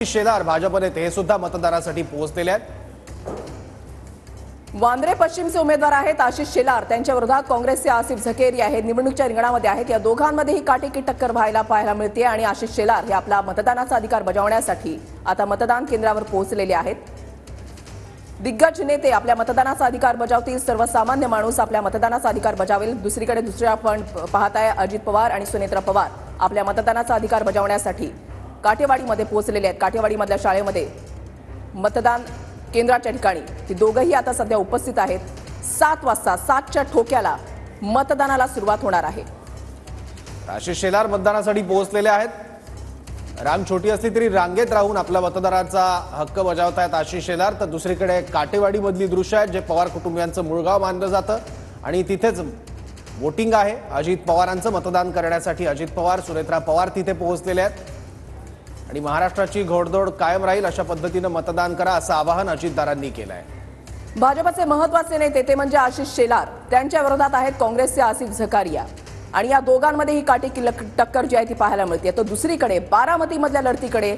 शेलार भाजप नेते हे सुद्धा मतदानासाठी पोहोचलेले आहेत। वांद्रे पश्चिमचे उमेदवार आहेत आशिष शेलार, त्यांच्या विरोधात काँग्रेसचे आसिफ झकेरी आहेत, निवडणुकीच्या रिंगणामध्ये आहेत। या दोघांमध्ये ही काटेकी टक्कर पाहायला मिळते आणि आशिष शेलार हे आपला मतदानाचा अधिकार बजावण्यासाठी आता मतदान केंद्रावर पोहोचलेले आहेत। दिग्गज नेते आपल्या मतदानाचा अधिकार बजावतील, सर्वसामान्य माणूस आपल्या मतदानाचा अधिकार बजावेल। दुसरीकडे आपण पाहताय अजित पवार आणि सुनेत्रा पवार आपल्या मतदानाचा अधिकार बजावण्यासाठी काटेवाडीमध्ये पोहोचलेले आहेत। काटेवाडीमधल्या शाळेमध्ये मतदान केंद्राच्या ठिकाणी ते दोघंही आता सध्या उपस्थित आहेत। 7 वाजता 7च्या ठोक्याला मतदानाला सुरुवात होणार आहे। आशिष शेलार मतदानासाठी पोहोचलेले आहेत। रांग छोटी असली तरी रांगेत राहून आपल्या मतदानाचा हक्क बजावतायत आशिष शेलार। तर दुसरीकडे काटेवाडीमधली दृश्य आहेत जे पवार कुटुंबियांचं मूळगाव मानलं जातं आणि तिथेच वोटिंग आहे। अजित पवारांचं मतदान करण्यासाठी अजित पवार, सुनेत्रा पवार तिथे पोहोचलेले आहेत आणि महाराष्ट्राची घोडदौड कायम राहील अशा पद्धतीने मतदान करा असं आवाहन अजितदारांनी केलं आहे। भाजपचे महत्त्वाचे नेते ते म्हणजे आशिष शेलार, त्यांच्या विरोधात आहेत काँग्रेसचे आसिफ झकारिया आणि या दोघांमध्ये ही काटेकी टक्कर जी आहे ती पाहायला मिळते। तर दुसरीकडे बारामतीमधल्या लढतीकडे